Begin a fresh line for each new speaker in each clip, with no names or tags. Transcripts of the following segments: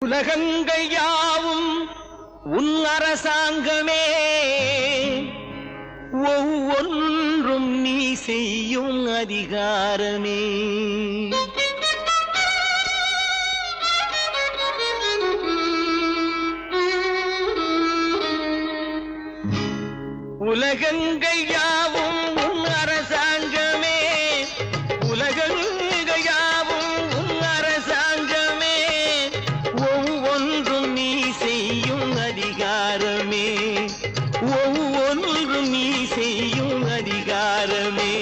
உலகங்கள் யாவும் உன் அரசாங்கமே, ஒவ்வொன்றும் நீ செய்யும் அதிகாரமே. உலகங்கள் யாவும் உன் அரசாங்கமே, உலகங்கள் யாவும் உன் அரசாங்கமே, ஒவ்வொன்றும் நீ செய்யும் அதிகாரமே, ஒவ்வொன்றும் நீ செய்யும் அதிகாரமே.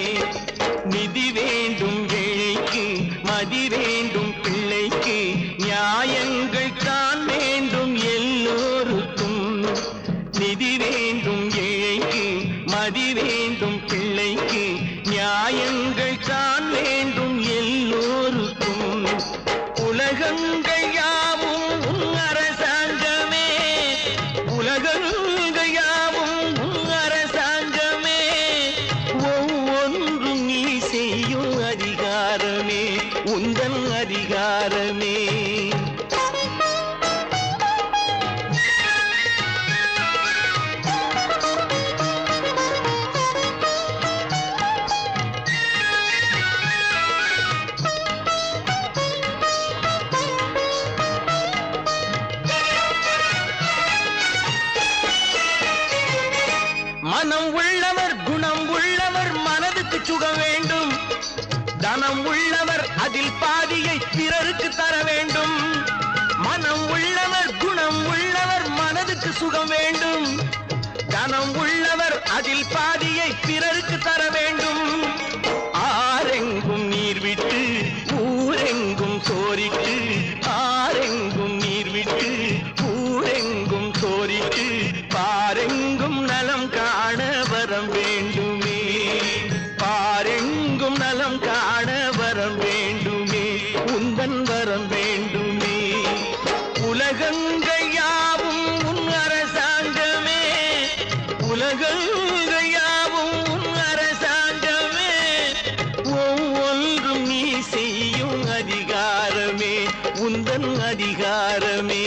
நிதி வேண்டும் ஏழைக்கு, மதி வேண்டும் பிள்ளைக்கு, நியாயங்கள் தான் வேண்டும் எல்லோருக்கும். நிதி வேண்டும் ஏழைக்கு, மதி வேண்டும் பிள்ளைக்கு, நியாயங்கள் தான் வேண்டும் எல்லோருக்கும். உலகங்கள் யாவும் உன் அரசாங்கமே, உலகங்கள் யாவும் உன் அரசாங்கமே, ஒவ்வொன்றும் நீ செய்யும் அதிகாரமே, உந்தன் அதிகாரமே. மனம் உள்ளவர் குணம் உள்ளவர் மனதுக்கு சுகம் வேண்டும். தனம் உள்ளவர் அதில் பாதியை பிறருக்கு தர வேண்டும். மனம் உள்ளவர் குணம் உள்ளவர் மனதுக்கு சுகம் வேண்டும். தனம் உள்ளவர் அதில் பாதியை பிறருக்கு தர வேண்டும். ஆரெங்கும் நீர் விட்டு ஊரெங்கும் சோரிட்டு, ஆரெங்கும் நீர் விட்டு ஊரெங்கும் சோரிட்டு, பாரெங்கும் நலம் காண வரம் வேண்டுமே, பாரெங்கும் நலம் காண வரம் வேண்டுமே, உந்தன் வரம் வேண்டுமே. உலகங்கள் யாவும் உன் அரசாங்கமே, உலகங்கள் யாவும் உன் அரசாங்கமே, ஒவ்வொன்றும் நீ செய்யும் அதிகாரமே, உந்தன் அதிகாரமே.